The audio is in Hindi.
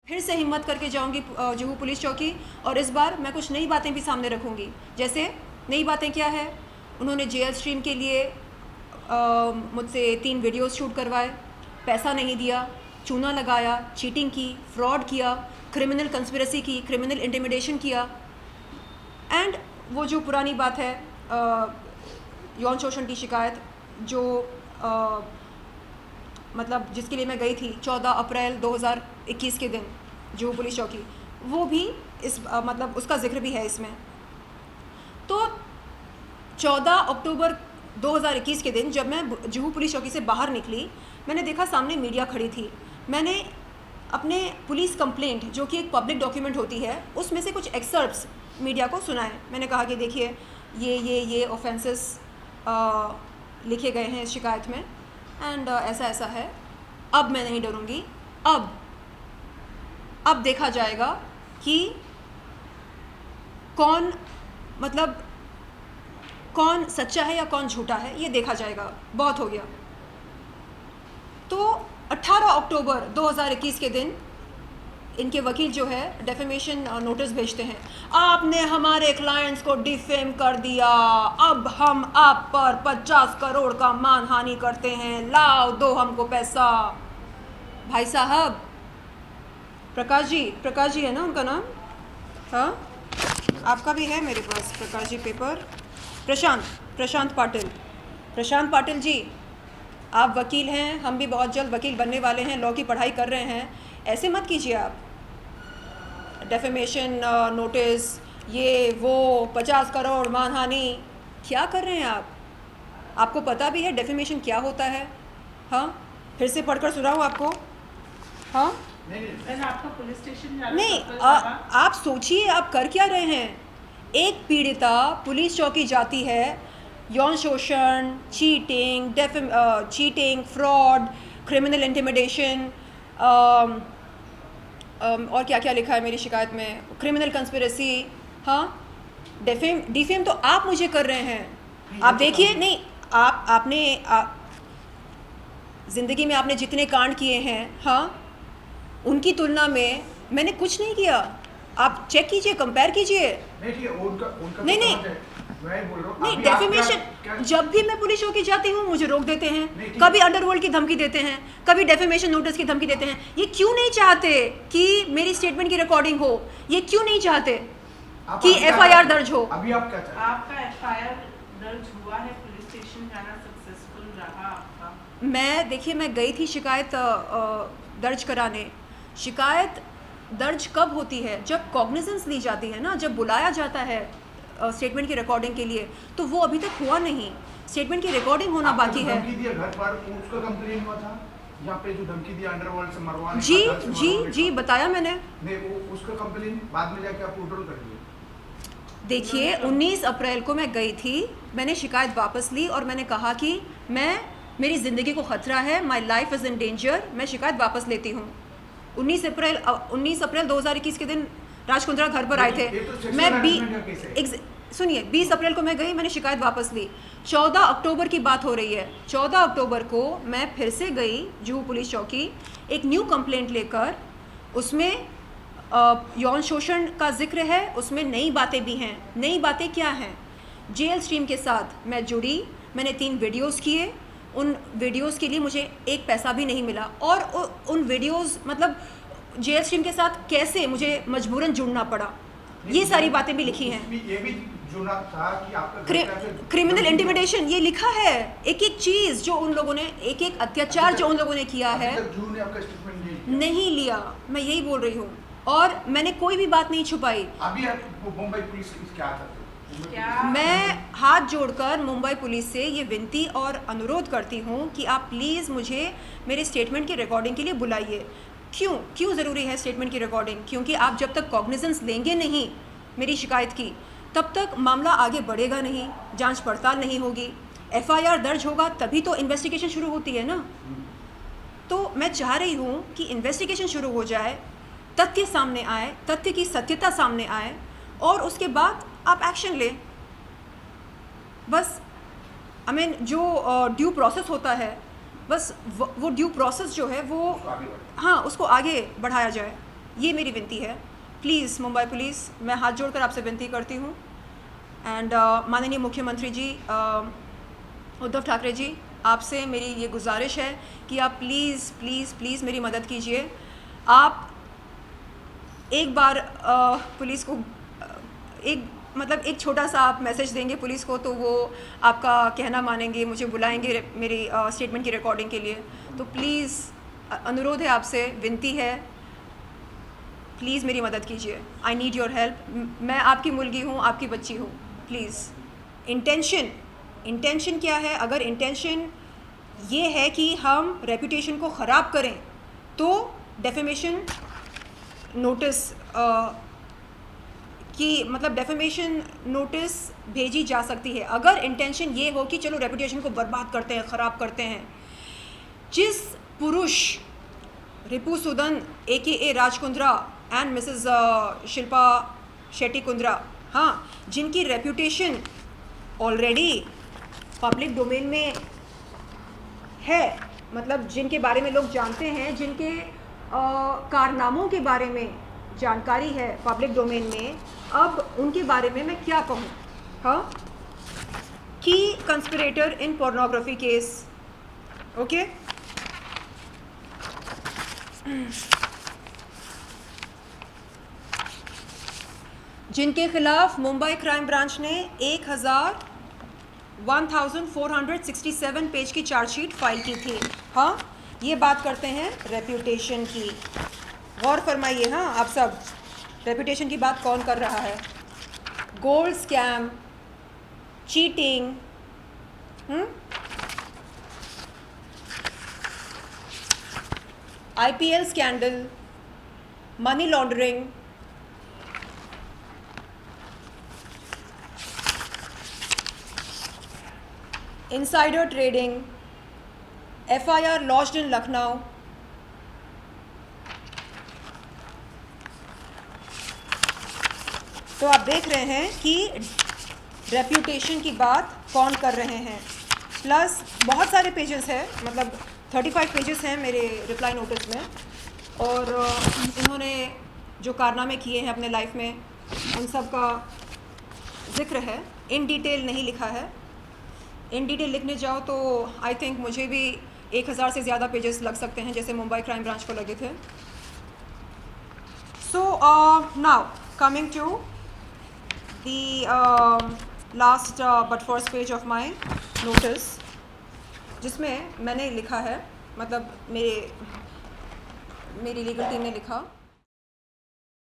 फिर से हिम्मत करके जाऊंगी जुहू पुलिस चौकी और इस बार मैं कुछ नई बातें भी सामने रखूंगी। जैसे नई बातें क्या है, उन्होंने जेएल स्ट्रीम के लिए मुझसे 3 वीडियोस शूट करवाए, पैसा नहीं दिया, चूना लगाया, चीटिंग की, फ्रॉड किया, क्रिमिनल कंस्पिरेसी की, क्रिमिनल इंटिमिडेशन किया। एंड वो जो पुरानी बात है यौन शोषण की शिकायत जो मतलब जिसके लिए मैं गई थी 14 अप्रैल 2021 के दिन जुहू पुलिस चौकी, वो भी इस मतलब उसका जिक्र भी है इसमें। तो 14 अक्टूबर 2021 के दिन जब मैं जुहू पुलिस चौकी से बाहर निकली, मैंने देखा सामने मीडिया खड़ी थी। मैंने अपने पुलिस कंप्लेंट जो कि एक पब्लिक डॉक्यूमेंट होती है उसमें से कुछ एक्सर्प्स मीडिया को सुनाए। मैंने कहा कि देखिए ये ऑफेंसेस लिखे गए हैं इस शिकायत में एंड ऐसा ऐसा है। अब मैं नहीं डरूंगी। अब देखा जाएगा कि कौन कौन सच्चा है या कौन झूठा है, ये देखा जाएगा। बहुत हो गया। तो 18 अक्टूबर 2021 के दिन इनके वकील जो है डेफेमेशन नोटिस भेजते हैं, आपने हमारे क्लाइंट्स को डिफेम कर दिया, अब हम आप पर 50 करोड़ का मानहानि करते हैं, लाओ दो हमको पैसा। भाई साहब, प्रकाश जी है ना उनका नाम? हाँ, आपका भी है मेरे पास प्रकाश जी पेपर। प्रशांत पाटिल जी, आप वकील हैं, हम भी बहुत जल्द वकील बनने वाले हैं, लॉ की पढ़ाई कर रहे हैं। ऐसे मत कीजिए आप। डेफेमेशन नोटिस, ये वो 50 करोड़ मानहानि, क्या कर रहे हैं आप? आपको पता भी है डेफेमेशन क्या होता है? हाँ, फिर से पढ़कर सुनाऊँ आपको? हाँ नहीं, आपका पुलिस स्टेशन नहीं, आप सोचिए आप कर क्या रहे हैं। एक पीड़िता पुलिस चौकी जाती है, यौन शोषण, चीटिंग, फ्रॉड, क्रिमिनल इंटिमिडेशन, और क्या क्या लिखा है मेरी शिकायत में, क्रिमिनल कंस्पिरेसी। हाँ, डिफेम तो आप मुझे कर रहे हैं। आप देखिए, नहीं आपने ज़िंदगी में आपने जितने कांड किए हैं, हाँ, उनकी तुलना में मैंने कुछ नहीं किया। आप चेक कीजिए, कंपेयर कीजिए। नहीं, मैं बोल रहा हूँ, नहीं, डेफेमेशन जब भी मैं पुलिस चौकी जाती हूँ मुझे रोक देते हैं, कभी अंडरवर्ल्ड की धमकी देते हैं, कभी डेफेमेशन नोटिस की धमकी देते हैं। ये क्यों नहीं चाहते कि मेरी स्टेटमेंट की रिकॉर्डिंग हो? ये क्यों नहीं चाहते कि एफआईआर दर्ज हो? अभी आप क्या चाहते हैं? आपका एफआईआर दर्ज हुआ है, पुलिस स्टेशन जाना सक्सेसफुल रहा आपका? देखिए, मैं गई थी शिकायत दर्ज कराने। शिकायत दर्ज कब होती है? जब कॉग्निजेंस ली जाती है ना, जब बुलाया जाता है स्टेटमेंट की रिकॉर्डिंग के लिए। तो वो अभी तक हुआ नहीं, स्टेटमेंट की रिकॉर्डिंग होना बाकी है। धमकी दिया घर पर, उसका कंप्लेन हुआ था यहाँ पे, जो धमकी दिया अंडरवर्ल्ड से मरवाने जी बताया मैंने। नहीं, वो उसका कंप्लेन बाद में जाके आप पोर्टल कर दिए। देखिए, 19 अप्रैल को मैं गई थी, मैंने शिकायत वापस ली और मैंने कहा कि मेरी ज़िंदगी को ख़तरा है, my life is in danger, मैं शिकायत वापस लेती हूँ। 19 अप्रैल 2021 के दिन राजकुंद्रा घर पर आए थे। मैं सुनिए, 20 अप्रैल को मैं गई, मैंने शिकायत वापस ली। 14 अक्टूबर की बात हो रही है। 14 अक्टूबर को मैं फिर से गई जुहू पुलिस चौकी, एक न्यू कंप्लेंट लेकर। उसमें यौन शोषण का जिक्र है, उसमें नई बातें भी हैं। नई बातें क्या हैं? जेएल स्ट्रीम के साथ मैं जुड़ी, मैंने 3 वीडियोस किए। उन वीडियोस के लिए मुझे एक पैसा भी नहीं मिला। और उन वीडियोस मतलब जेएल स्ट्रीम के साथ कैसे मुझे मजबूरन जुड़ना पड़ा, ये सारी बातें भी लिखी हैं। ये भी जुड़ा था कि आपका क्रिमिनल इंटिमिडेशन, ये लिखा है। एक एक चीज़ जो उन लोगों ने, एक एक अत्याचार जो उन लोगों ने किया है, नहीं लिया। मैं यही बोल रही हूँ, और मैंने कोई भी बात नहीं छुपाई। अभी मुंबई पुलिस क्या करते? मैं हाथ जोड़कर मुंबई पुलिस से ये विनती और अनुरोध करती हूँ कि आप प्लीज़ मुझे मेरे स्टेटमेंट की रिकॉर्डिंग के लिए बुलाइए। क्यों ज़रूरी है स्टेटमेंट की रिकॉर्डिंग? क्योंकि आप जब तक कॉग्निजेंस लेंगे नहीं मेरी शिकायत की, तब तक मामला आगे बढ़ेगा नहीं, जांच पड़ताल नहीं होगी, एफआईआर दर्ज होगा तभी तो इन्वेस्टिगेशन शुरू होती है ना। तो मैं चाह रही हूँ कि इन्वेस्टिगेशन शुरू हो जाए, तथ्य सामने आए, तथ्य की सत्यता सामने आए, और उसके बाद आप एक्शन लें। बस जो ड्यू प्रोसेस होता है, बस वो ड्यू प्रोसेस जो है वो, हाँ, उसको आगे बढ़ाया जाए। ये मेरी विनती है। प्लीज़ मुंबई पुलिस, मैं हाथ जोड़कर आपसे विनती करती हूँ। एंड माननीय मुख्यमंत्री जी उद्धव ठाकरे जी, आपसे मेरी ये गुजारिश है कि आप प्लीज़ प्लीज़ प्लीज़ मेरी मदद कीजिए। आप एक बार पुलिस को एक छोटा सा आप मैसेज देंगे पुलिस को, तो वो आपका कहना मानेंगे, मुझे बुलाएंगे मेरी स्टेटमेंट की रिकॉर्डिंग के लिए। तो प्लीज़ अनुरोध है आपसे, विनती है, प्लीज़ मेरी मदद कीजिए। I need your help. मैं आपकी मुलगी हूँ, आपकी बच्ची हूँ। प्लीज़। इंटेंशन क्या है? अगर इंटेंशन ये है कि हम रेपुटेशन को ख़राब करें तो डेफेमेशन नोटिस डेफेमेशन नोटिस भेजी जा सकती है। अगर इंटेंशन ये हो कि चलो रेपुटेशन को बर्बाद करते हैं, ख़राब करते हैं। जिस पुरुष Ripu Sudan AKA Raj Kundra and missus Shilpa Shetty Kundra, हाँ, जिनकी रेपुटेशन ऑलरेडी पब्लिक डोमेन में है, मतलब जिनके बारे में लोग जानते हैं, जिनके कारनामों के बारे में जानकारी है पब्लिक डोमेन में, अब उनके बारे में मैं क्या कहूँ? हाँ, की कंस्पिरेटर इन पोर्नोग्राफी केस। ओके, जिनके खिलाफ मुंबई क्राइम ब्रांच ने 1467 पेज की चार्जशीट फाइल की थी। हाँ, ये बात करते हैं रेप्यूटेशन की। गौर फरमाइए, हाँ आप सब, रेप्यूटेशन की बात कौन कर रहा है? Gold scam, cheating, IPL scandal, money laundering, insider trading, FIR launched in Lucknow, तो आप देख रहे हैं कि रेप्यूटेशन की बात कौन कर रहे हैं। प्लस बहुत सारे पेजेस हैं, मतलब 35 पेजेस हैं मेरे रिप्लाई नोटिस में, और इन्होंने जो कारनामे किए हैं अपने लाइफ में उन सब का जिक्र है। इन डिटेल नहीं लिखा है। इन डिटेल लिखने जाओ तो आई थिंक मुझे भी 1000 से ज़्यादा पेजेस लग सकते हैं, जैसे मुंबई क्राइम ब्रांच को लगे थे। So now coming to the last but first page of my notice, जिसमें मैंने लिखा है, मतलब मेरी लीगल टीम ने लिखा,